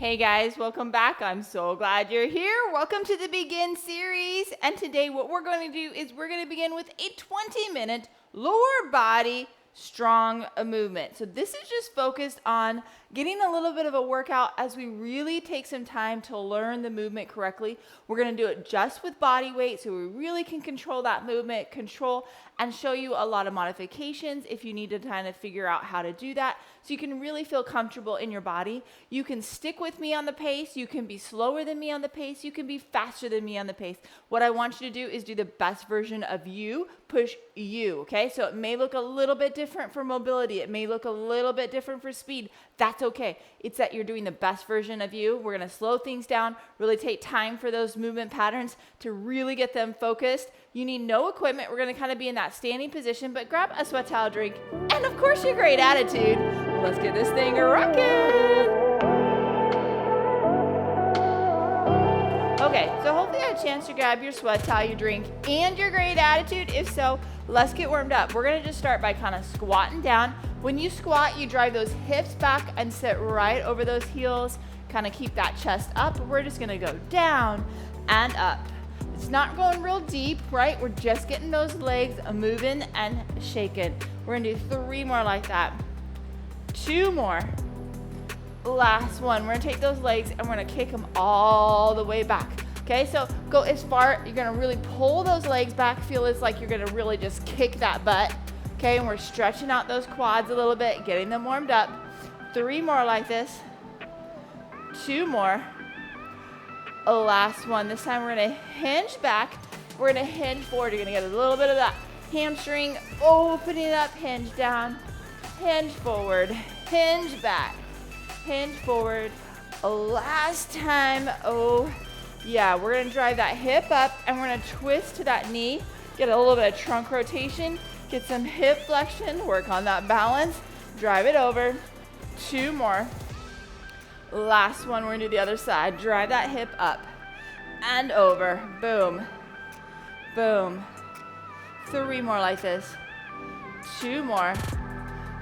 Hey guys, welcome back. I'm so glad you're here. Welcome to the Begin series. And today what we're going to do is we're going to begin with a 20-minute lower body strong movement. So this is just focused on getting a little bit of a workout as we really take some time to learn the movement correctly. We're going to do it just with body weight so we really can control that movement, and show you a lot of modifications if you need to kind of figure out how to do that so you can really feel comfortable in your body. You can stick with me on the pace. You can be slower than me on the pace. You can be faster than me on the pace. What I want you to do is do the best version of you, push you, okay? So it may look a little bit different for mobility. It may look a little bit different for speed. That's okay. It's that you're doing the best version of you. We're going to slow things down, really take time for those movement patterns to really get them focused. You need no equipment. We're going to kind of be in that standing position, but grab a sweat towel, drink, and of course your great attitude. Let's get this thing rocking. Okay, so hopefully you had a chance to grab your sweat towel, your drink, and your great attitude. If so, let's get warmed up. We're going to just start by kind of squatting down. When you squat, you drive those hips back and sit right over those heels. Kind of keep that chest up. We're just going to go down and up. It's not going real deep, right? We're just getting those legs moving and shaking. We're gonna do 3 more like that. 2 more. Last one. We're gonna take those legs and we're gonna kick them all the way back. Okay, so go as far, you're gonna really pull those legs back, feel it's like you're gonna really just kick that butt. Okay, and we're stretching out those quads a little bit, getting them warmed up. 3 more like this. 2 more. Last one. This time we're going to hinge back. We're going to hinge forward. You're going to get a little bit of that hamstring opening up, hinge down, hinge forward, hinge back, hinge forward. Last time. Oh, yeah. We're going to drive that hip up and we're going to twist to that knee. Get a little bit of trunk rotation. Get some hip flexion. Work on that balance. Drive it over. 2 more. Last one, we're gonna do the other side. Drive that hip up and over. Boom, boom. 3 more like this. 2 more.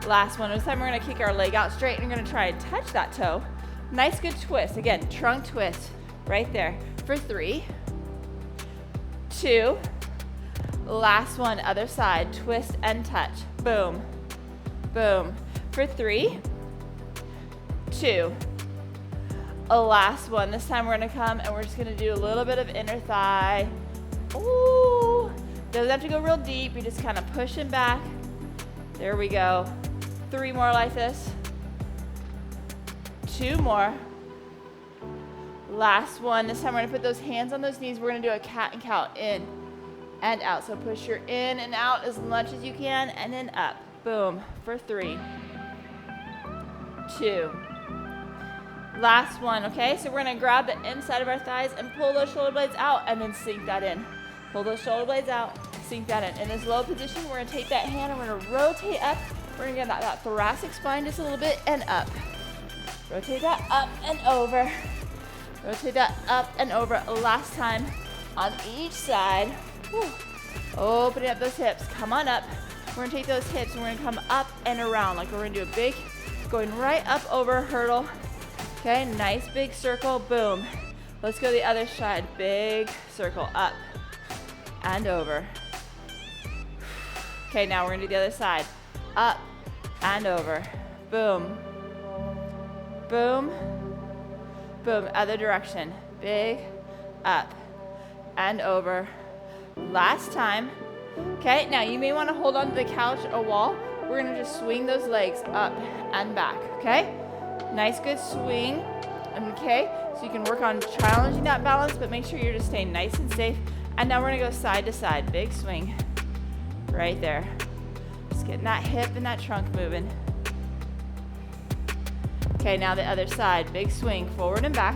Last one. This time we're gonna kick our leg out straight and we're gonna try and touch that toe. Nice, good twist. Again, trunk twist right there for 3, 2. Last one, other side. Twist and touch. Boom, boom. For 3, 2. Last one. This time we're gonna come and we're just gonna do a little bit of inner thigh. Ooh, doesn't have to go real deep. You're just kind of pushing back. There we go. 3 more like this. 2 more. Last one. This time we're gonna put those hands on those knees. We're gonna do a cat and cow in and out. So push your in and out as much as you can and then up. Boom. For 3, 2. Last one, okay? So we're gonna grab the inside of our thighs and pull those shoulder blades out and then sink that in. Pull those shoulder blades out, sink that in. In this low position, we're gonna take that hand and we're gonna rotate up. We're gonna get that thoracic spine just a little bit and up. Rotate that up and over. Rotate that up and over. Last time on each side. Whew. Opening up those hips, come on up. We're gonna take those hips and we're gonna come up and around like we're gonna do a big, going right up over a hurdle. Okay, nice big circle, boom. Let's go the other side, big circle, up and over. Okay, now we're gonna do the other side, up and over, boom, boom, boom, other direction, big, up and over. Last time. Okay, now you may wanna hold on to the couch or wall. We're gonna just swing those legs up and back, okay? Nice, good swing, okay? So you can work on challenging that balance, but make sure you're just staying nice and safe. And now we're gonna go side to side, big swing, right there. Just getting that hip and that trunk moving. Okay, now the other side, big swing, forward and back.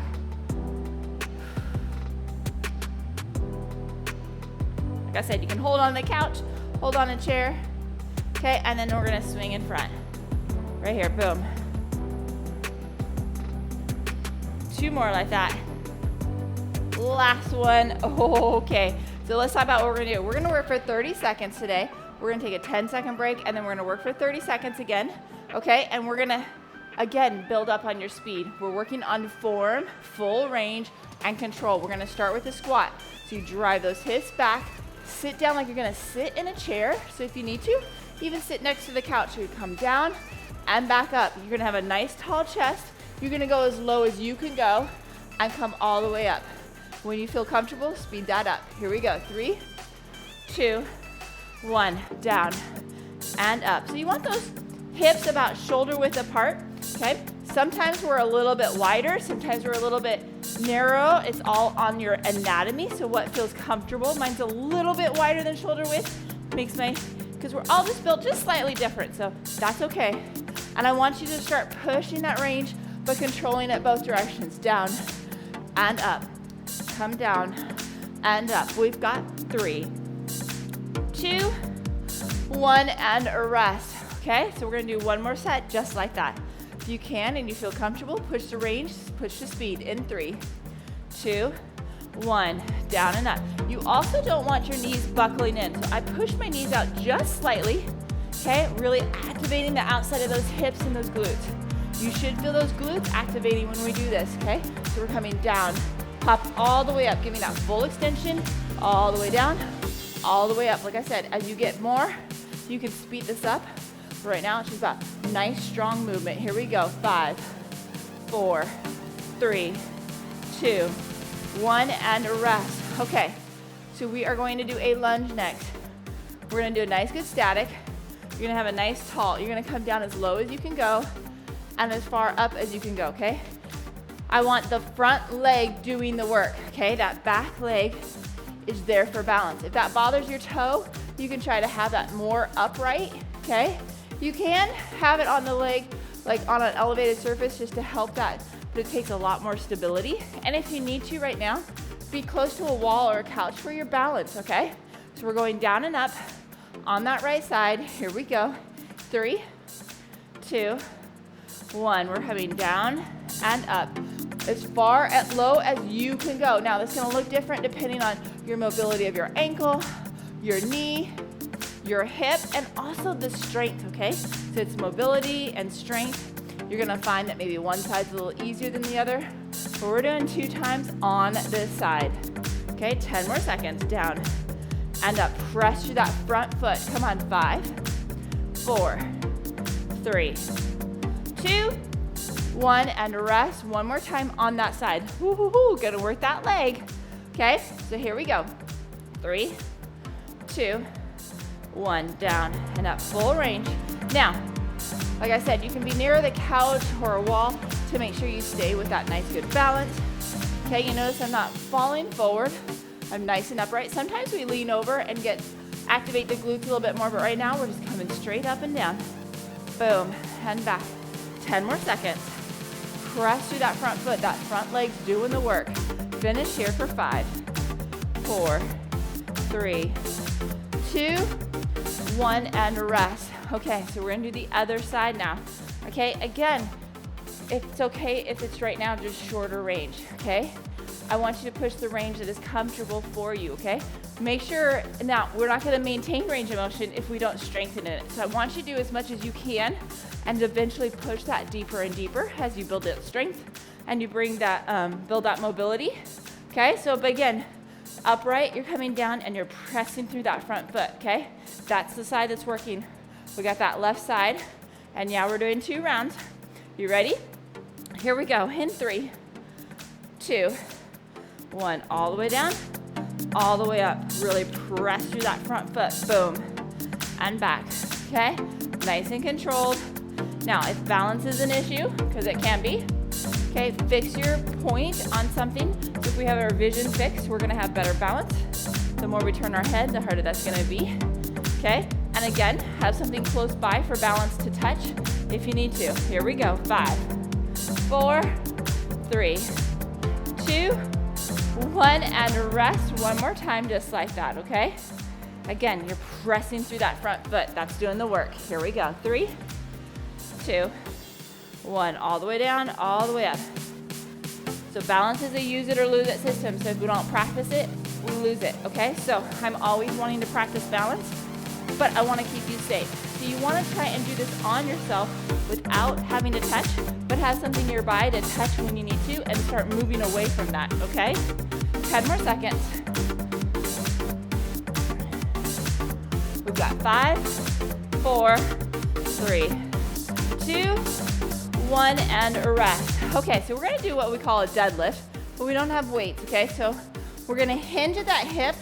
Like I said, you can hold on the couch, hold on a chair, okay? And then we're gonna swing in front. Right here, boom. 2 more like that. Last one. Okay, so let's talk about what we're gonna do. We're gonna work for 30 seconds today. We're gonna take a 10-second break and then we're gonna work for 30 seconds again. Okay, and we're gonna Again, build up on your speed. We're working on form, full range, and control. We're gonna start with the squat. So you drive those hips back, sit down like you're gonna sit in a chair. So if you need to, even sit next to the couch. So you come down and back up. You're gonna have a nice tall chest. You're gonna go as low as you can go and come all the way up. When you feel comfortable, speed that up. Here we go. 3, 2, 1, down and up. So you want those hips about shoulder width apart, okay? Sometimes we're a little bit wider, sometimes we're a little bit narrow. It's all on your anatomy, so what feels comfortable. Mine's a little bit wider than shoulder width, because we're all just built just slightly different, so that's okay. And I want you to start pushing that range, but controlling it both directions, down and up. Come down and up. We've got 3, 2, 1, and a rest. Okay, so we're gonna do one more set just like that. If you can and you feel comfortable, push the range, push the speed in 3, 2, 1, down and up. You also don't want your knees buckling in. So I push my knees out just slightly, okay? Really activating the outside of those hips and those glutes. You should feel those glutes activating when we do this, okay? So we're coming down, pop all the way up, giving that full extension, all the way down, all the way up. Like I said, as you get more, you can speed this up. Right now, it's just about nice, strong movement. Here we go. 5, 4, 3, 2, 1, and a rest. Okay, so we are going to do a lunge next. We're gonna do a nice, good static. You're gonna have a nice tall. You're gonna come down as low as you can go and as far up as you can go, okay? I want the front leg doing the work, okay? That back leg is there for balance. If that bothers your toe, you can try to have that more upright, okay? You can have it on the leg, like on an elevated surface just to help that, but it takes a lot more stability. And if you need to right now, be close to a wall or a couch for your balance, okay? So we're going down and up on that right side. Here we go. 3, 2, 1. We're coming down and up as far as low as you can go. Now this is gonna look different depending on your mobility of your ankle, your knee, your hip, and also the strength, okay? So it's mobility and strength. You're gonna find that maybe one side's a little easier than the other, but we're doing 2 times on this side. Okay, 10 more seconds, down and up. Press through that front foot. Come on, 5, 4, 3, 2, 1, and rest. One more time on that side. Woo-hoo-hoo, gonna work that leg. Okay, so here we go. 3, 2, 1, down and up, full range. Now, like I said, you can be near the couch or a wall to make sure you stay with that nice, good balance. Okay, you notice I'm not falling forward. I'm nice and upright. Sometimes we lean over and activate the glutes a little bit more, but right now we're just coming straight up and down. Boom, and back. 10 more seconds. Press through that front foot. That front leg's doing the work. Finish here for 5, 4, 3, 2, 1, and rest. Okay, so we're gonna do the other side now. Okay, again, it's okay if it's right now just shorter range, okay? I want you to push the range that is comfortable for you, okay? Make sure, now, we're not gonna maintain range of motion if we don't strengthen it. So I want you to do as much as you can and eventually push that deeper and deeper as you build that strength and you bring that, build that mobility, okay? So again, upright, you're coming down and you're pressing through that front foot, okay? That's the side that's working. We got that left side, and now we're doing 2 rounds. You ready? Here we go, in 3, 2, 1, all the way down, all the way up. Really press through that front foot, boom, and back, okay? Nice and controlled. Now, if balance is an issue, because it can be, okay, fix your point on something. So if we have our vision fixed, we're gonna have better balance. The more we turn our head, the harder that's gonna be, okay? And again, have something close by for balance to touch if you need to. Here we go, 5, 4, 3, 2, 1, and rest one more time just like that, okay? Again, you're pressing through that front foot. That's doing the work. Here we go, 3, 2, 1, all the way down, all the way up. So balance is a use it or lose it system. So if we don't practice it, we lose it, okay? So I'm always wanting to practice balance, but I want to keep you safe. So you want to try and do this on yourself without having to touch, but have something nearby to touch when you need to and start moving away from that, okay? 10 more seconds. We've got 5, 4, 3, 2, 1, and a rest. Okay, so we're gonna do what we call a deadlift, but we don't have weights, okay? So we're gonna hinge at that hip.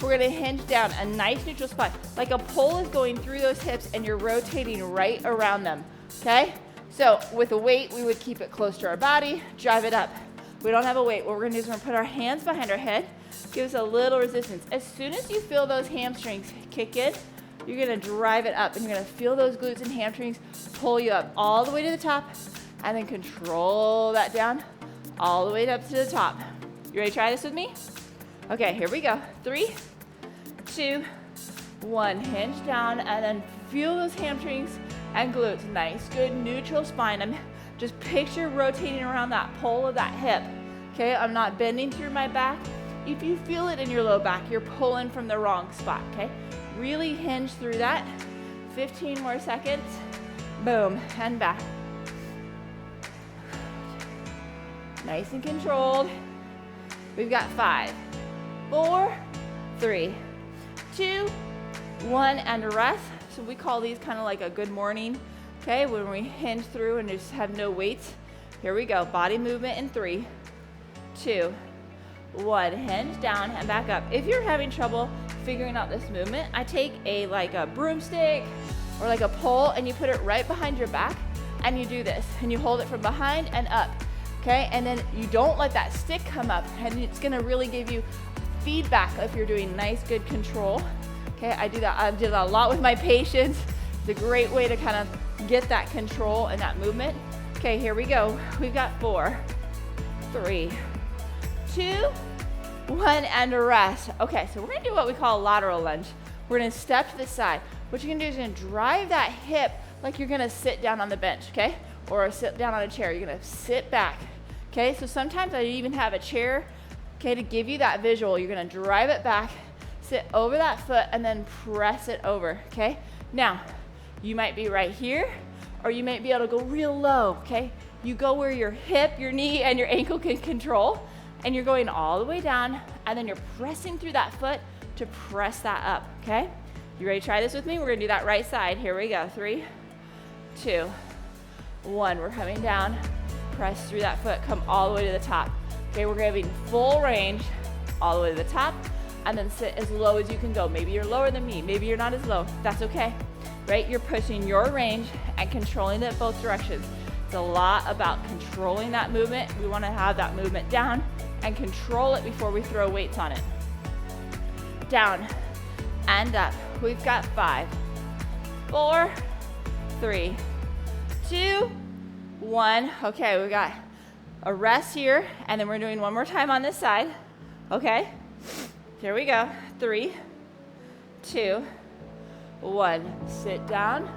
We're gonna hinge down, a nice neutral spot. Like a pole is going through those hips and you're rotating right around them, okay? So with a weight, we would keep it close to our body, drive it up. We don't have a weight. What we're gonna do is we're gonna put our hands behind our head, give us a little resistance. As soon as you feel those hamstrings kick in, you're gonna drive it up and you're gonna feel those glutes and hamstrings pull you up all the way to the top and then control that down all the way up to the top. You ready to try this with me? Okay, here we go. 3, 2, 1. Hinge down and then feel those hamstrings and glutes. Nice, good neutral spine. Just picture rotating around that pole of that hip. Okay, I'm not bending through my back. If you feel it in your low back, you're pulling from the wrong spot, okay? Really hinge through that. 15 more seconds. Boom, and back. Nice and controlled. We've got 5, 4, 3, 2, 1, and a rest. So we call these kind of like a good morning, okay? When we hinge through and just have no weights. Here we go, body movement in 3, 2, 1. Hinge down and back up. If you're having trouble figuring out this movement, I take like a broomstick or like a pole and you put it right behind your back and you do this and you hold it from behind and up. Okay, and then you don't let that stick come up and it's gonna really give you feedback if you're doing nice, good control. Okay, I do that a lot with my patients. It's a great way to kind of get that control and that movement. Okay, here we go. We've got 4, 3, 2, 1, and a rest. Okay, so we're gonna do what we call a lateral lunge. We're gonna step to the side. What you're gonna do is you're gonna drive that hip like you're gonna sit down on the bench, okay? Or sit down on a chair. You're gonna sit back, okay? So sometimes I even have a chair, okay, to give you that visual. You're gonna drive it back, sit over that foot, and then press it over, okay? Now, you might be right here, or you might be able to go real low, okay? You go where your hip, your knee, and your ankle can control, and you're going all the way down, and then you're pressing through that foot to press that up, okay? You ready to try this with me? We're gonna do that right side. Here we go. 3, 2, 1. We're coming down, press through that foot, come all the way to the top. Okay, we're gonna be in full range all the way to the top, and then sit as low as you can go. Maybe you're lower than me, maybe you're not as low. That's okay, right? You're pushing your range and controlling it both directions. It's a lot about controlling that movement. We wanna have that movement down and control it before we throw weights on it. Down and up. We've got 5, 4, 3, 2, 1. Okay, we got a rest here, and then we're doing one more time on this side. Okay, here we go. 3, 2, 1. Sit down,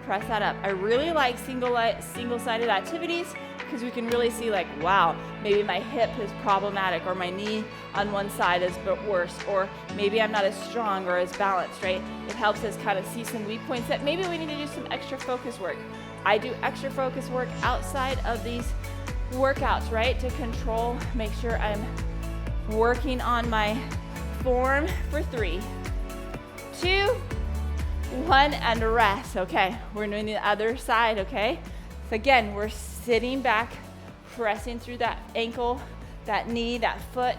press that up. I really like single-sided activities because we can really see like, wow, maybe my hip is problematic or my knee on one side is worse, or maybe I'm not as strong or as balanced, right? It helps us kind of see some weak points that maybe we need to do some extra focus work. I do extra focus work outside of these workouts, right? To control, make sure I'm working on my form for 3, 2, 1, and rest. Okay, we're doing the other side, okay? So again, we're sitting back, pressing through that ankle, that knee, that foot,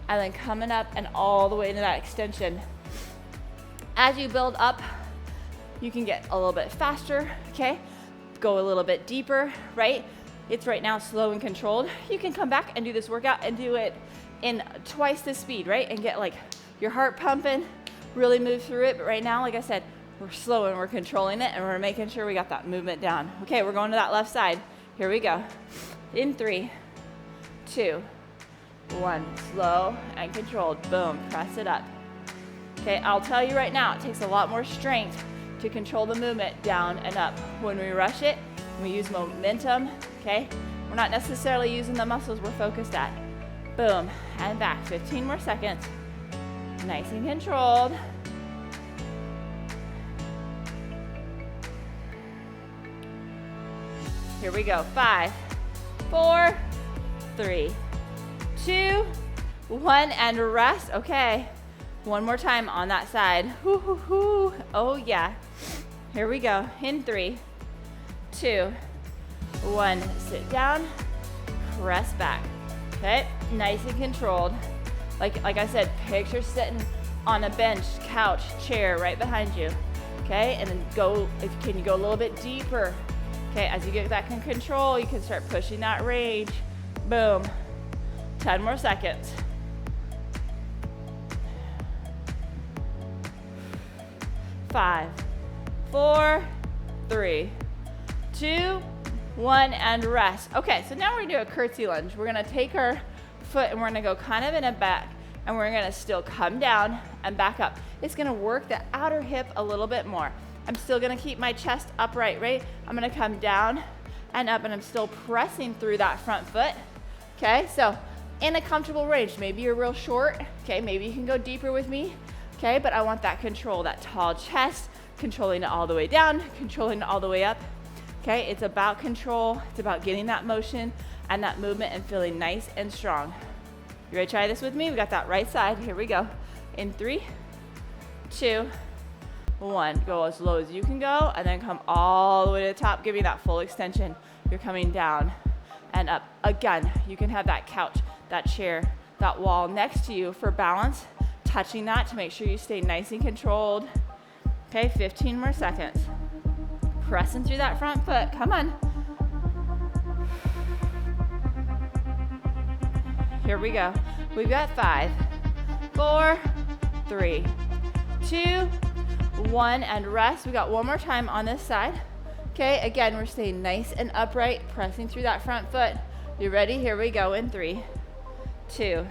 and then coming up and all the way into that extension. As you build up, you can get a little bit faster, okay? Go a little bit deeper, right? It's right now slow and controlled. You can come back and do this workout and do it in twice the speed, right? And get like your heart pumping, really move through it. But right now, like I said, we're slow and we're controlling it and we're making sure we got that movement down. Okay, we're going to that left side. Here we go. In 3, 2, 1. Slow and controlled. Boom, press it up. Okay, I'll tell you right now, it takes a lot more strength to control the movement down and up. When we rush it, we use momentum, okay? We're not necessarily using the muscles we're focused at. Boom, and back. 15 more seconds. Nice and controlled. Here we go. 5, 4, 3, 2, 1, and rest. Okay. One more time on that side. Hoo, hoo, hoo. Oh, yeah. Here we go. In 3, 2, 1. Sit down. Press back. Okay. Nice and controlled. Like I said, picture sitting on a bench, couch, chair right behind you. Okay. And then can you go a little bit deeper? Okay. As you get that control, you can start pushing that range. Boom. 10 more seconds. 5, 4, 3, 2, 1, and rest. Okay, so now we're gonna do a curtsey lunge. We're gonna take our foot and we're gonna go kind of in a back, and we're gonna still come down and back up. It's gonna work the outer hip a little bit more. I'm still gonna keep my chest upright, right? I'm gonna come down and up, and I'm still pressing through that front foot. Okay, so in a comfortable range. Maybe you're real short. Okay, maybe you can go deeper with me. Okay, but I want that control, that tall chest, controlling it all the way down, controlling it all the way up. Okay, it's about control. It's about getting that motion and that movement and feeling nice and strong. You ready to try this with me? We got that right side. Here we go. In 3, 2, 1. Go as low as you can go, and then come all the way to the top. Give me that full extension. You're coming down and up. Again, you can have that couch, that chair, that wall next to you for balance. Touching that to make sure you stay nice and controlled. Okay, 15 more seconds. Pressing through that front foot. Come on. Here we go. We've got 5, 4, 3, 2, 1, and rest. We got one more time on this side. Okay, again, we're staying nice and upright, pressing through that front foot. You ready? Here we go in 3, 2,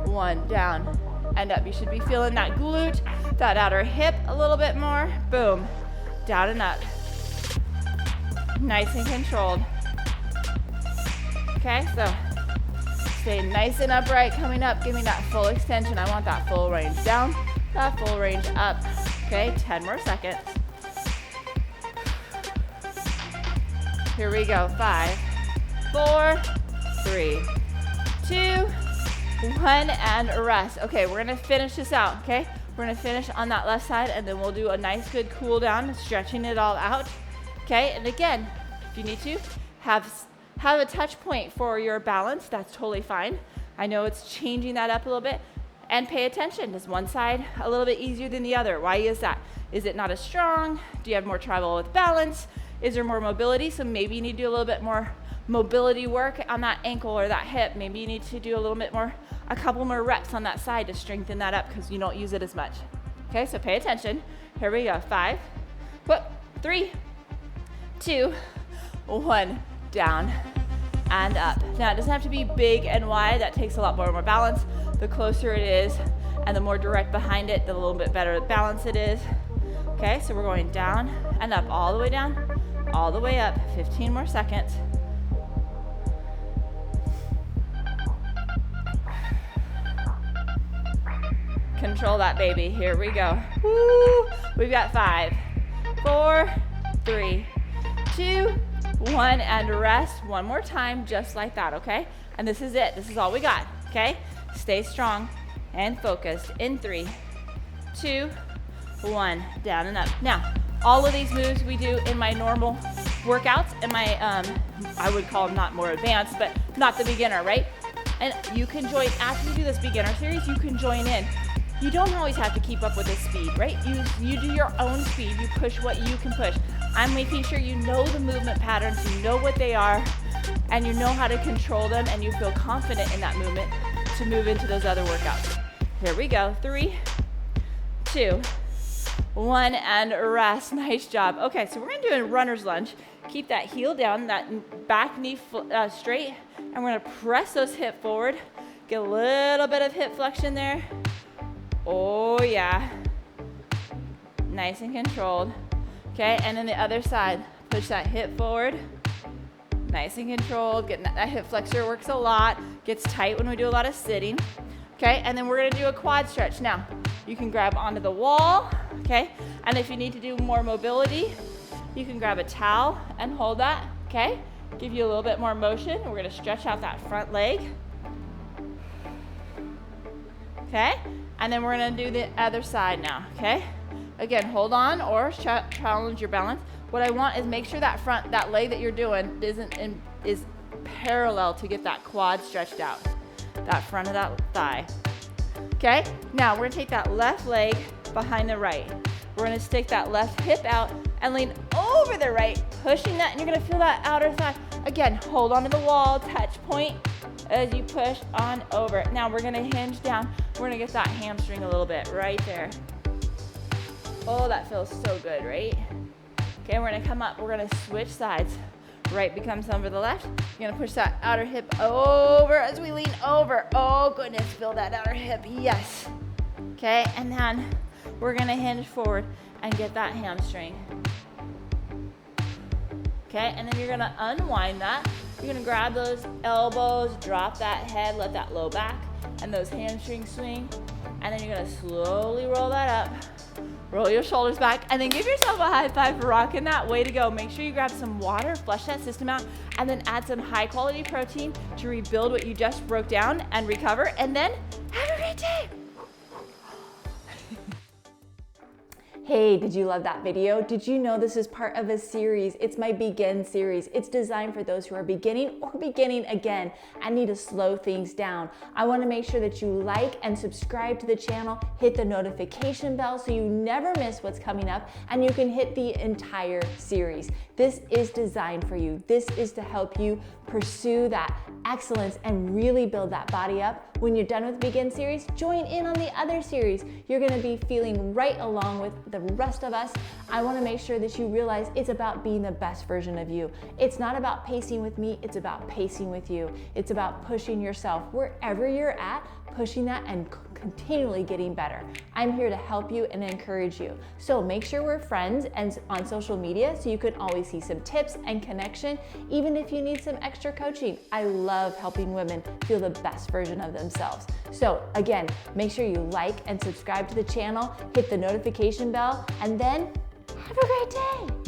1, down and up. You should be feeling that glute, that outer hip a little bit more. Boom, down and up. Nice and controlled. Okay, so stay nice and upright, coming up. Give me that full extension. I want that full range down, that full range up. Okay, 10 more seconds. Here we go. 5, 4, 3, 2, 1, and rest. Okay, we're gonna finish this out, okay? We're gonna finish on that left side, and then we'll do a nice good cool down, stretching it all out, okay? And again, if you need to, have a touch point for your balance, that's totally fine. I know it's changing that up a little bit, and pay attention. Is one side a little bit easier than the other? Why is that? Is it not as strong? Do you have more trouble with balance? Is there more mobility? So maybe you need to do a little bit more mobility work on that ankle or that hip. Maybe you need to do a couple more reps on that side to strengthen that up because you don't use it as much. Okay, so pay attention. Here we go. 5, 3, 2, 1, down and up. Now, it doesn't have to be big and wide. That takes a lot more balance. The closer it is and the more direct behind it, the little bit better balance it is. Okay, so we're going down and up, all the way down, all the way up. 15 more seconds. Control that, baby. Here we go. Woo! We've got 5, 4, 3, 2, 1, and rest. One more time, just like that, okay? And this is it. This is all we got, okay? Stay strong and focused. In 3, 2, 1, down and up. Now, all of these moves we do in my normal workouts, in my, I would call them not more advanced, but not the beginner, right? And you can join, after you do this beginner series, you can join in. You don't always have to keep up with this speed, right? You do your own speed. You push what you can push. I'm making sure you know the movement patterns, you know what they are, and you know how to control them, and you feel confident in that movement to move into those other workouts. Here we go. 3, 2, 1, and rest. Nice job. Okay, so we're gonna do a runner's lunge. Keep that heel down, that back knee straight, and we're gonna press those hips forward. Get a little bit of hip flexion there. Oh yeah, nice and controlled. Okay, and then the other side, push that hip forward, nice and controlled. Getting that hip flexor works a lot, gets tight when we do a lot of sitting. Okay, and then we're gonna do a quad stretch. Now, you can grab onto the wall, okay? And if you need to do more mobility, you can grab a towel and hold that. Okay, give you a little bit more motion. We're gonna stretch out that front leg. Okay, and then we're gonna do the other side now, okay? Again, hold on or challenge your balance. What I want is make sure that leg that you're doing is parallel to get that quad stretched out, that front of that thigh. Okay, now we're gonna take that left leg behind the right. We're gonna stick that left hip out and lean over the right, pushing that, and you're gonna feel that outer thigh. Again, hold onto the wall, touch point as you push on over. Now we're gonna hinge down. We're gonna get that hamstring a little bit right there. Oh, that feels so good, right? Okay, we're gonna come up, we're gonna switch sides. Right becomes over the left. You're gonna push that outer hip over as we lean over. Oh goodness, feel that outer hip, yes. Okay, and then we're gonna hinge forward and get that hamstring. Okay, and then you're gonna unwind that. You're gonna grab those elbows, drop that head, let that low back, and those hamstrings swing. And then you're gonna slowly roll that up. Roll your shoulders back, and then give yourself a high five for rocking that. Way to go. Make sure you grab some water, flush that system out, and then add some high quality protein to rebuild what you just broke down and recover, and then have a great day. Hey, did you love that video? Did you know this is part of a series? It's my Begin series. It's designed for those who are beginning or beginning again and need to slow things down. I want to make sure that you like and subscribe to the channel, hit the notification bell so you never miss what's coming up, and you can hit the entire series. This is designed for you. This is to help you pursue that excellence and really build that body up. When you're done with the Begin series, join in on the other series. You're gonna be feeling right along with the rest of us. I wanna make sure that you realize it's about being the best version of you. It's not about pacing with me, it's about pacing with you. It's about pushing yourself wherever you're at, pushing that and continually getting better. I'm here to help you and encourage you. So make sure we're friends and on social media so you can always see some tips and connection, even if you need some extra coaching. I love helping women feel the best version of themselves. So again, make sure you like and subscribe to the channel, hit the notification bell, and then have a great day.